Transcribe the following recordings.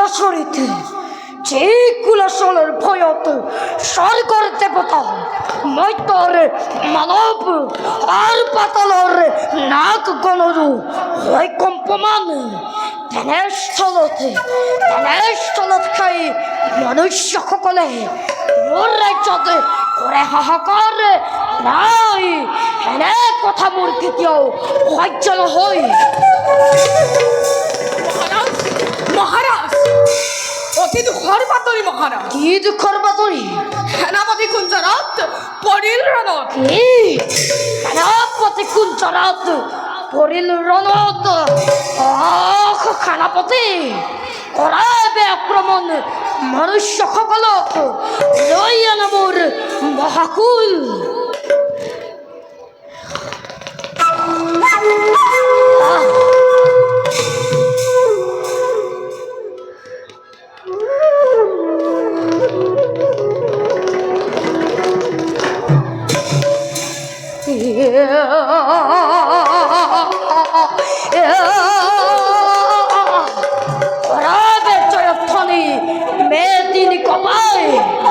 আসরিতে যে কুলাশলের ভয়ত স্বর্গর দেবতা মৈতর মানব আর পাতালর নাক গণরু হয় কম্পমান তেনেস্থলত খাই মনুষ্য সকলে মোৰ ৰাজ্যত কৰে হাহাকাৰ নাই এনে কথা মোৰ কেতিয়াও সহ্য নহয়। মহারাজ অতি দুখৰ বাতৰি মহাৰাজ। কি দুখৰ বাতৰি? সেনাপতি কুঞ্জৰত পৰিল ৰণত। কি সেনাপতি কুঞ্জৰত পৰিল ৰণত? সেনাপতি কৰাবে আক্ৰমণ মনুষ্যসকলক লৈ আনা মোৰ মহাকুল।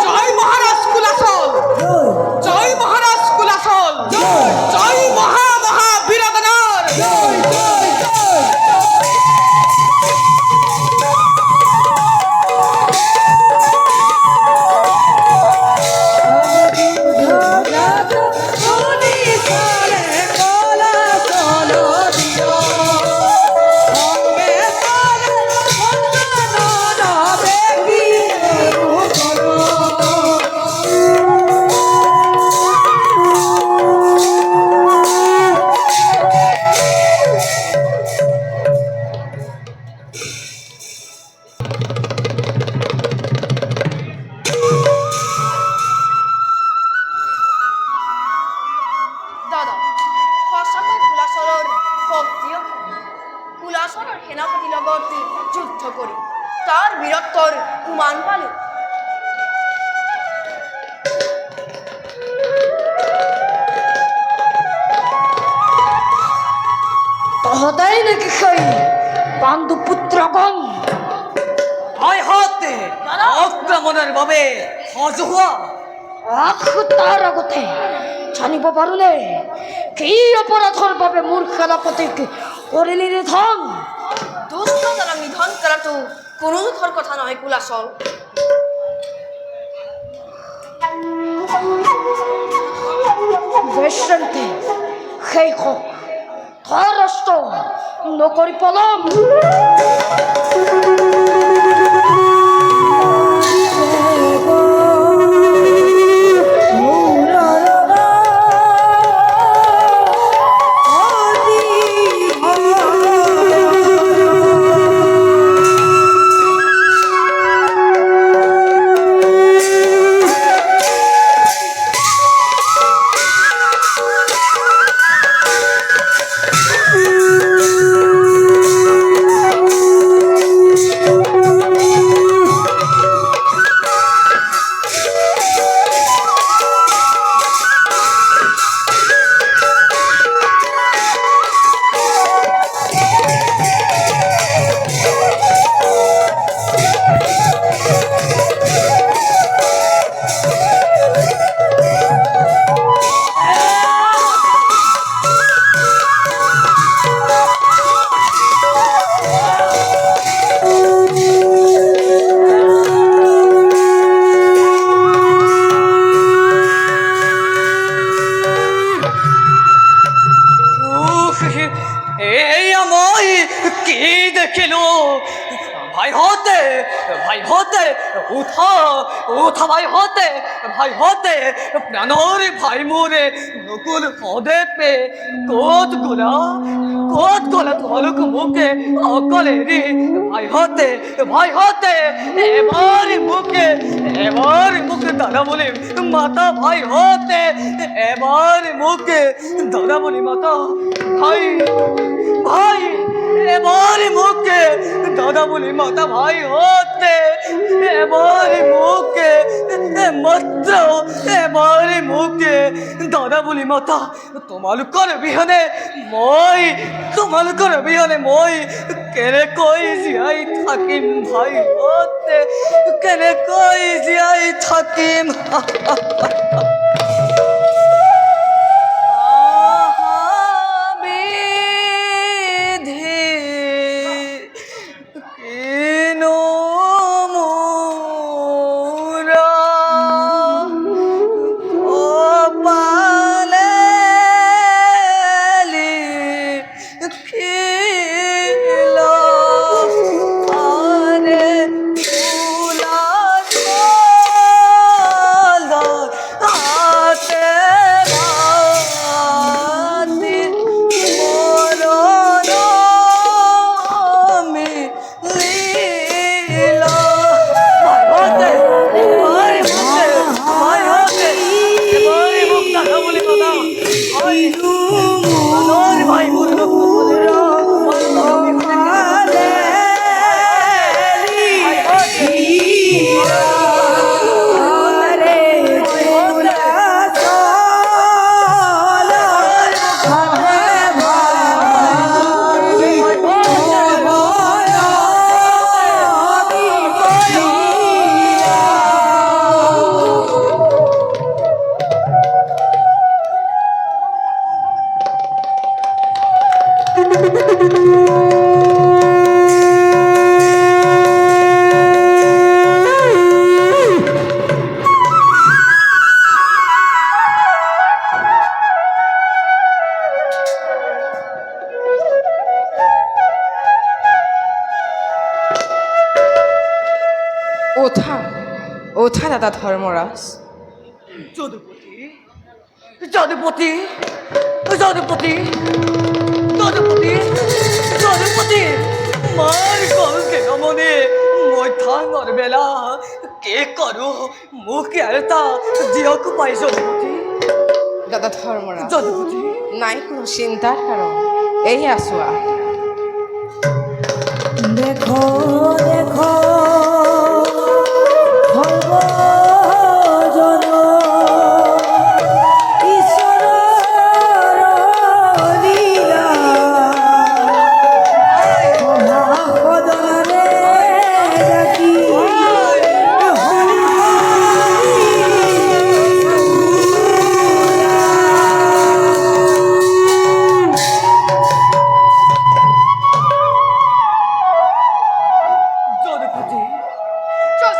জয় মহারাজ কুলাচল, জয় মহারাজ কুলাচল, জয় মহা মহা বীরগণৰ। দাদা সঁচাকৈ কুলাচলৰ শক্তিও কুলাচলৰ সেনাপতিৰ লগত যুদ্ধ কৰি তাৰ বীৰত্বৰ উমান পালো। তহঁতেই নেকি সেই পাণ্ডুপুত্ৰগণ? হতে আক্ৰমণৰ বাবে সজু হোৱা। তাৰ আগতে জানিব পাৰোনে কি অপৰাধৰ বাবে মোৰ সেনাপতিক কৰিলি নিধন? দুষ্টজনক নিধন কৰাটো কোনো দুখৰ কথা নহয় কুলাচল। বেশ্ৰান্তি সেই হওক ধৰ ৰাষ্ট্ৰ নকৰি পলম। ভাই হতে উঠা উঠা ভাই হতে প্রাণর ভাই মোরে নকুল পদে পে কোত গোলা তোমালুক মুখে অকলে রে ভাই হতে এবার মুখে দাদা বলে মাতা ভাই হতে এবার মুখে দাদা বলে মাতা ভাই এবারে মুখে দাদা বলি মাতা ভাই হতে এবারে মুখে মাত্র এবারে মুখে দাদা বলি মাতা তোমালোকৰ বিহনে মই কেনেকৈ জীয়াই থাকিম ভাই হতে কেনেকৈ জীয়াই থাকিম বিধি কিনো মোৰা কপালে লিখিল আরে ফুলার হাতে বাতি মরণ মিলিল ভাই হতে এবারে মুখ দেখা বলি কথা ভাই ভাই বলে ওঠা ওঠা দাদা ধর্মরাজ যদুপতি যদুপতি যদুপতি যদুপতি যদুপতি মার কলকে নমনে মই থাঙর বেলা কে করু মুখে আলতা জিয়ক পাই যদুপতি দাদা ধর্মরাজ যদুপতি নাই কোনো চিন্তার কারণ এই আসোয়া দেখো দেখো যদুপতি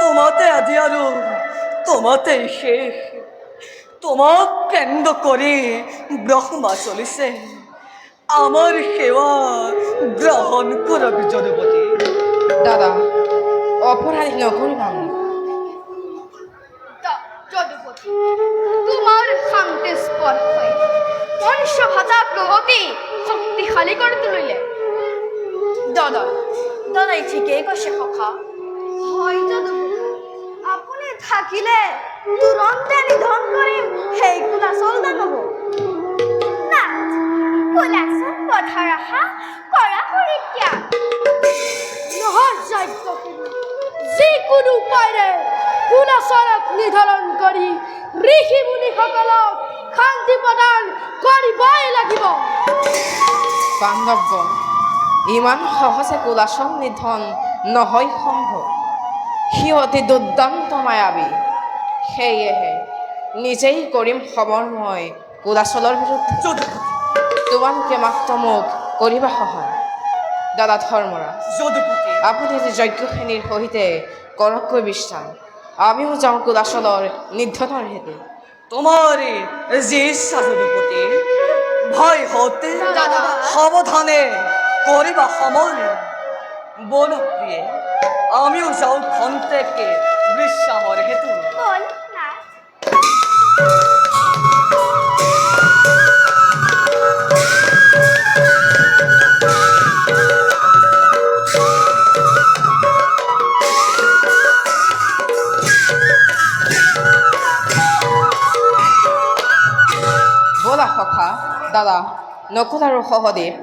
তোমাতে আজি আৰু তোমাতে শেষ তোমাক কেন্দ্র করে ব্রহ্মা চলিছে আমার সেবা গ্রহণ করবি যদুপতি দাদা অপরাধী নকরিবাম যদুপতি তোমার শান্তি স্পর্শে পঞ্চভাষা গ্রহকে শক্তিশালী করে তুলিলে দাদা দাদাই ঠিকেই কৈছে সখা হয় যদুপতি আপুনি থাকিলে তুৰন্তে নিধন কৰিম সেই কুলাচল দানব না কুলাচল পথাৰ আশা কৰা পৰিত্যাগ নহয় যাজ্ঞখিনি যিকোনো উপায়েৰে কুলাচলক নিধন কৰি ঋষি মুনিসকলক শান্তি প্ৰদান কৰিবই লাগিব বান্ধব্য ইমান সহজে কুলাচল নিধন নহয় সম্ভৱ সিহঁতে দুৰ্দান্ত মায়াবী সেয়েহে নিজেই কৰিম সমন্বয় কুলাচলৰ বিৰুদ্ধে যদুপতি তোমালোকে মাত্ৰ মোক কৰিবা সহায় দাদা ধৰ্মৰাজ যদুপতি আপুনি যে যজ্ঞখিনিৰ সহিতে কৰককৈ বিশ্ৰাম আমিও যাওঁ কুলাচলৰ নিধনৰ হেতু তোমার যে ইচ্ছা যদুপতি ভয় হতে সাবধানে করিবা সময় বনপ্রিয়ে আমিও যাও খন্তেকে বিশ্রামর হেতু বল না ব'লা সখা দাদা নকুল আৰু সহদেৱ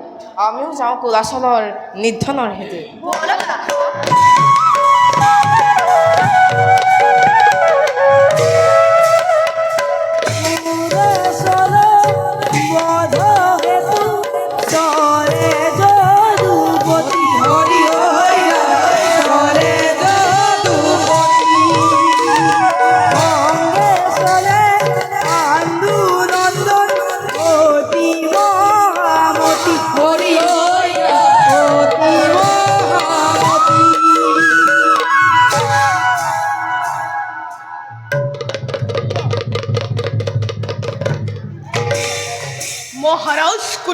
আমিও যাওঁ কুলাচলৰ নিধনৰ হেতু বধ হেতু চলে যদুপতি হরে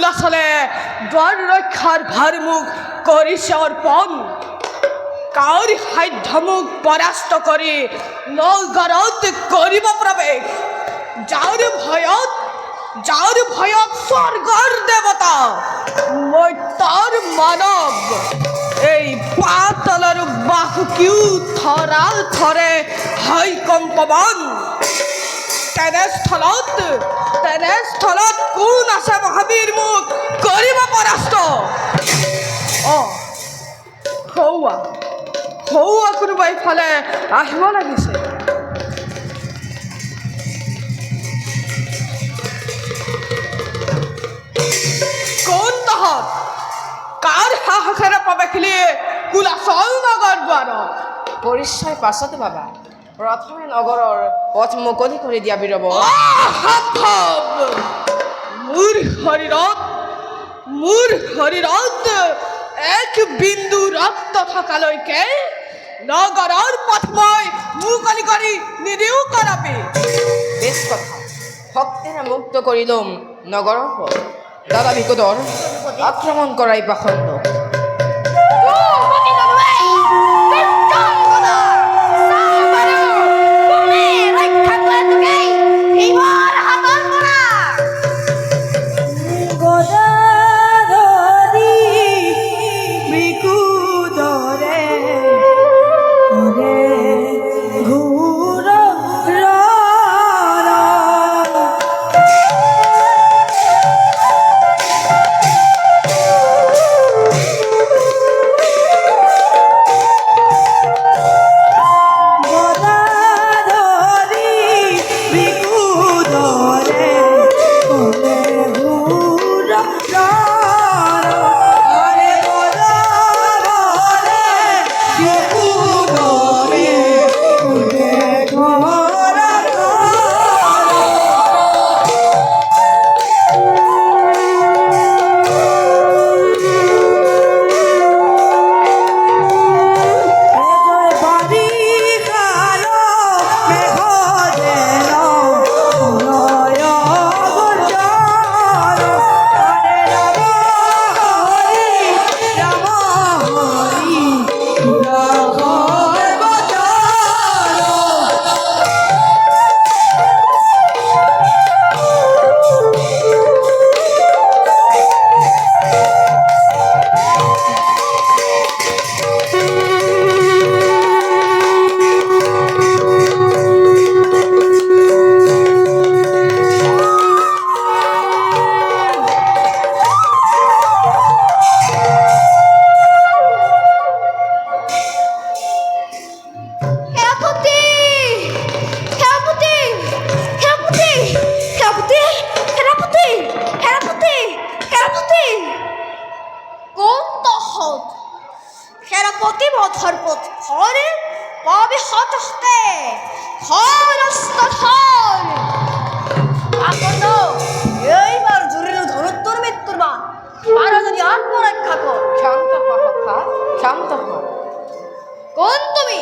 কুলাচলে দ্বার ৰক্ষাৰ ভাৰমুখ কৰিছে অৰ্পণ কাউৰ সাধ্য মোক পৰাস্ত কৰি নগৰত কৰিব প্ৰৱেশ যাৰ ভয়ত স্বৰ্গৰ দেৱতা মই তাৰ মানৱ এই পাতলৰ বাহুকিও থৰা থৰে হয় কম্পমান তেনেস্থলত কোন আছে মহাবীৰ মোক কৰিব পৰাস্ত হৌৱা কোনোবা ইফালে আহিব লাগিছে কোন তহঁত কাৰ সাহসেৰে প্ৰৱেশিলি কুলাচল নগৰ দ্বাৰত পৰিচয় পাছতো বাবা প্ৰথমে নগৰৰ পথ মুকলি কৰি দিয়া বীৰব মোৰ শৰীৰত এক বিন্দু ৰক্ত থকালৈকে নগৰৰ পথ মই মুকলি কৰি নিদিও কৰাবি বেশ কথা ভক্তেৰে মুক্ত কৰি ল'ম নগৰৰ পথ দাদা বিকটৰ আক্ৰমণ কৰাই পাখণ্ড গদাধরি বিকুদরে ওরে ঘুর গদাধরি বিকুদরে ওরে ঘুর আরে গদাধরে বিকুদরে ওরে ঘুর জয় বাড়ি কালো মেঘ যেন লয় গোচর আরে রাম হরি রাঘব বচন সেনাপতি সেনাপতি সেনাপতি সেনাপতি সেনাপতি সেনাপতি সেনাপতি কোন তহঁত সেনাপতি বধৰ পথ ঘৰে পাবি হতহতে খৰস্ত ধৰ আকন্দ এইবাৰ জুৰিৰ ধনুত্তৰ মৃত্যুৰ বান পাৰ যদি আত্মৰক্ষা কৰ ক্ষান্ত হ সখা ক্ষান্ত হ কোন তুমি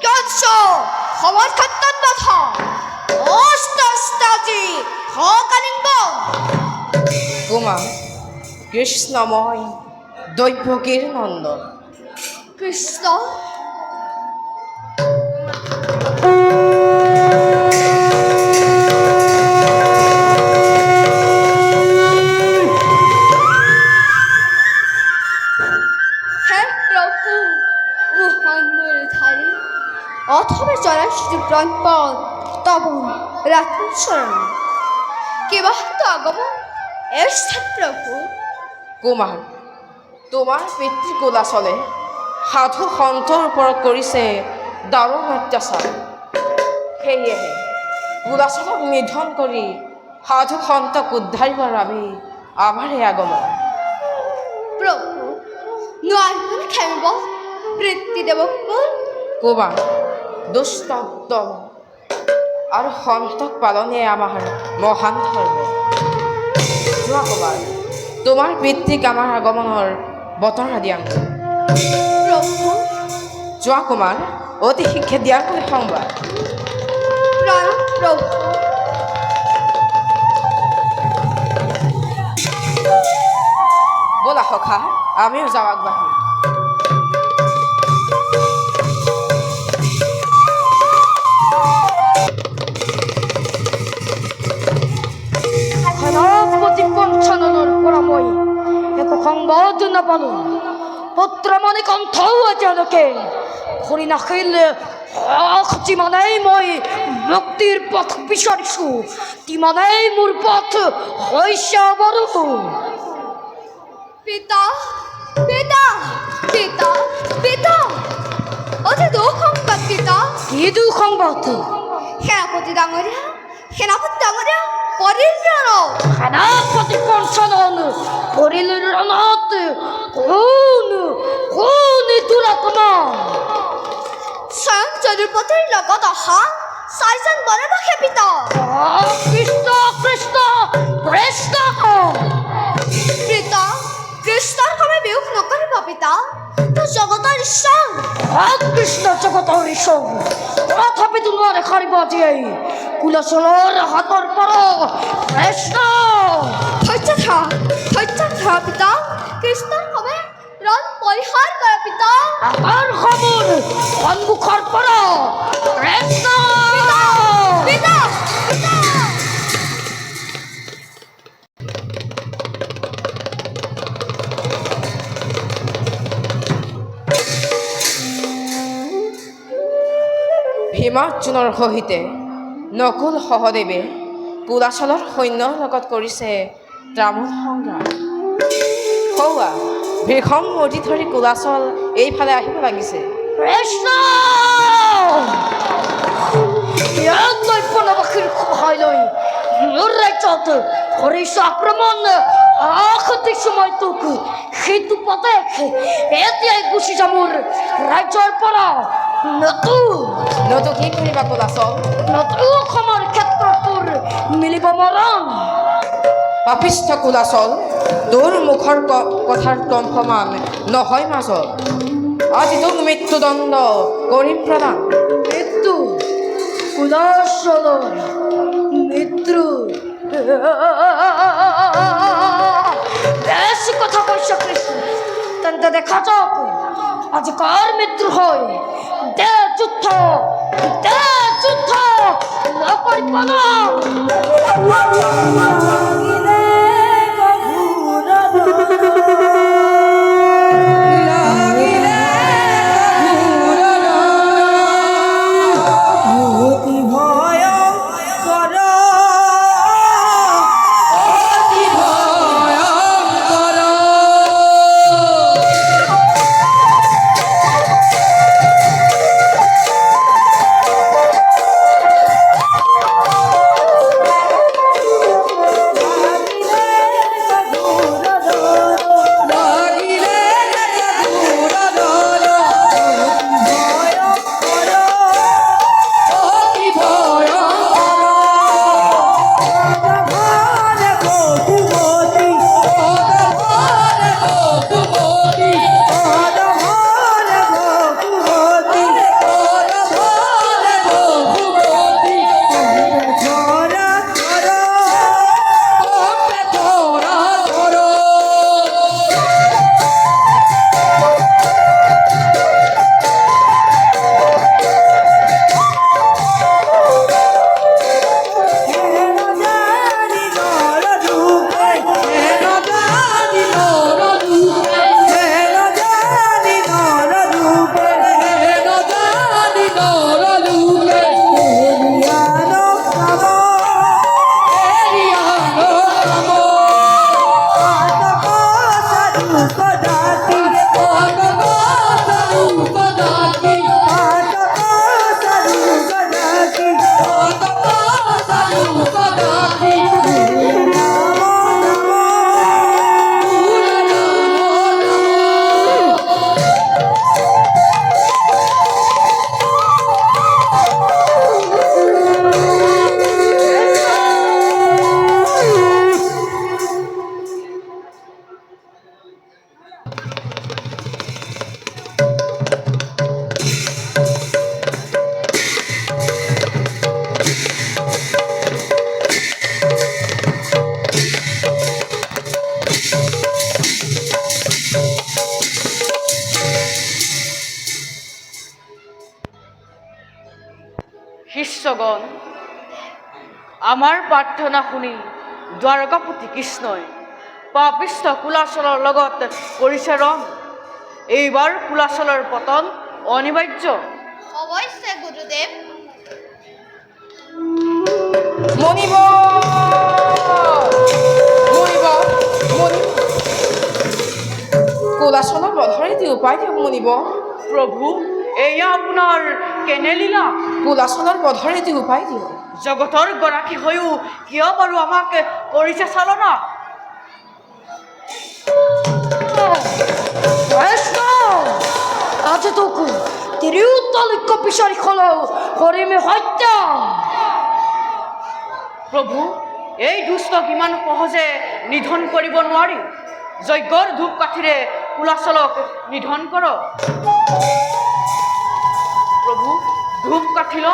যজ্ঞ খবর ক্ষেত্ৰত বাধা অষ্টাষ্টাজি হকালিঙ্গম কুমাৰ কৃষ্ণময় দৈৱকীৰ নন্দন কৃষ্ণ হে প্রভু মহাঙ্গলধারী অথবা চরাশ্রী প্রাণপদ তব রাখুন শরণ কেবাহ তো আগমন এর প্রভু কুমাৰ তোমাৰ পিতৃ কুলাচলে সাধু সন্তৰ ওপৰত কৰিছে দাৰুণ অত্যাচাৰ সেয়েহে কুলাচলক নিধন কৰি সাধু সন্তক উদ্ধাৰিবৰ বাবে আমাৰে আগমন প্রভু নোৱাৰিবনে খেলিব বৃত্তি দেব কোন কুমাৰ দুষ্ট দল আৰু সন্তক পালনে আমাৰ মহান ধৰ্ম যোৱা কুমাৰ তোমাৰ পিতৃক আমাৰ আগমনৰ বতৰা দিয়াংগৈ প্রভু যোৱা কুমাৰ অতি শিক্ষা দিয়াংগৈ সংবাদ প্রাণ প্রভু সখা আমিও যাওঁ আগবাঢ়ি সেনাপতি পঞ্চাননৰ পৰা মই একো সংবাদ নাপালো পুত্ৰ মানে কণ্ঠও এতিয়ালৈকে খৰি নাখিলে যিমানেই মই মুক্তিৰ পথ বিচাৰিছো তিমানেই মোৰ পথ হৈছে অৱৰোধ পিতা পিতা পিতা পিতা অতি দুখ সংবাদ পিতা কি দুঃসংবাদ সেনাপতি ডাঙৰীয়া পৰিল সেনাপতি পঞ্চানন পৰিল ৰণত কোন দুৰাত্মা স্বয়ং চতুৰ্পতিৰ লগত অহা চাৰিজন বনবাসে পিতা কৃষ্ণ কৃষ্ণ কৃষ্ণ পিতা কৃষ্ণৰ সময় বিয়োগ নকৰিব পিতা তো জগতৰ ঈশ্বৰ কৃষ্ণ জগতৰ ঈশ্বৰ তথাপিতো নোৱাৰে সাৰিব আজিয়েই কুলচলৰ হাতৰ পৰা কৃষ্ণ ধৈৰ্য ধৰা পিতা কৃষ্ণৰ সময় ৰণ পৰিহাৰ কৰা পিতা আমাৰ সমুৰ সন্মুখৰ পৰা কৃষ্ণ পিতা পিতা ভীমাৰ্জুনৰ সহিতে নকুল সহদেৱে কুলাচলৰ সৈন্যৰ লগত কৰিছে তামোল সংগ্ৰাম সৌৱা ভীষণ মূৰ্তি ধৰি কুলাচল এইফালে আহিব লাগিছে কৃষ্ণ ইয়াক লৈ বনবাসীৰ সহায় লৈ মোৰ ৰাজ্যত কৰিছো আক্ৰমণ দিছো মই তোক সেইটো পথে এতিয়াই গুচি যাম মোৰ ৰাজ্যৰ পৰা নতু কি কৰিবা কুলাচল অসমৰ ক্ষেত্ৰত তোৰ মিলিব মৰণ পাপিষ্ঠ কুলাচল তোৰ মুখৰ কথাৰ কম্পমান নহয় মাজত আজি তোক মৃত্যুদণ্ড কৰিম প্ৰদান মৃত্যু কুলাচলৰ মৃত্যু বেশি কথা কৈছ কৃষ্ণ তেন্তে দেখা যাওক আজি কাৰ মৃত্যু হয় দে যুদ্ধ নকৰি পালা লাগিলে গধুৰ লাগিলে অতি ভয়ংকৰ অতি ভয়ংকৰ শিষ্যগণ, আমাৰ প্ৰাৰ্থনা শুনি দ্বাৰকাপতি কৃষ্ণই পাপিষ্ঠ কুলাচলৰ লগত কৰিছে ৰং। এইবাৰ কুলাচলৰ পতন অনিবাৰ্য। অৱশ্যে গুৰুদেৱ। মনিব মনিব মনিব কুলাচলৰ বধৰ এটি উপায় দিয়ক মনিব। প্ৰভু, এয়া আপোনাৰ কেনে লীলা? কুলাচলৰ বধৰ এটি উপায় দিয়ক। জগতৰ গৰাকী হৈও কিয় বাৰু আমাক কৰিছে চালনা? আজ তোকো তিৰুত্তলিক পিছাৰি খলাও কৰিমে হত্যা। প্ৰভু, এই দুষ্টক ইমান সহজে নিধন কৰিব নোৱাৰি। যজ্ঞৰ ধূপ কাঠিৰে কুলাচলক নিধন কৰ। প্ৰভু, ধূপ কাঠি ল।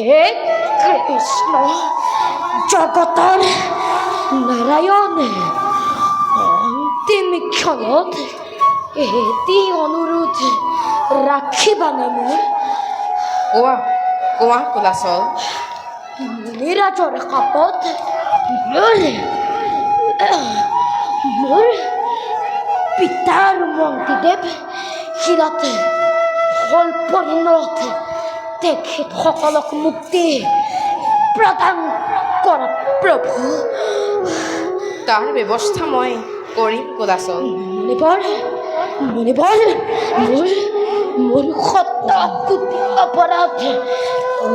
হে কৃষ্ণ জগতৰ নাৰায়ণ অন্তিম ক্ষণত এটি অনুৰোধ ৰাখিবানে মোৰ? কোৱা কোৱা কুলাচল। নিৰাজৰ কাপত মোৰ পিতাৰ মন্ত্ৰীদেৱ শিলাতে হল পৰিণত। তেখেতসকলক মুক্তি প্ৰদান কৰা প্ৰভু। তাৰ ব্যৱস্থা মই কৰিম কুলাচল। মণিবৰ মণিবৰ মোৰ শতকোটি অপৰাধ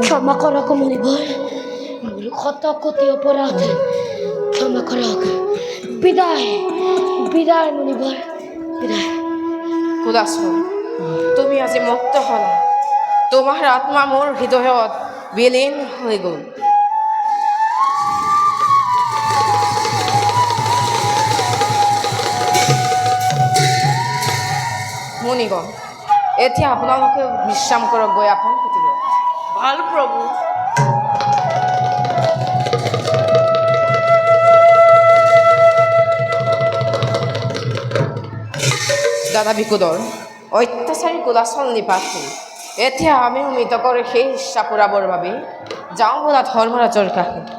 ক্ষমা কৰক মণিবৰ। মোৰ শতকোটি অপৰাধ ক্ষমা কৰক। বিদায় বিদায় মণিবৰ, বিদায়। কুলাচল, তুমি আজি মুক্ত হলা। তোমাৰ আত্মা মোৰ হৃদয়ত বিলীন হৈ গ'ল। মুনিগণ, এতিয়া আপোনালোকে বিশ্ৰাম কৰক, গৈ আসন পাতিব। ভাল প্ৰভু। দাদা বিকুদর অত্যাচাৰী কুলাচল নিপাতে এতিয়া আমি মৃত কৰে সেই চাপোৰাবৰ বাবে যাওঁ বোলা ধৰ্মৰাজৰ কাষে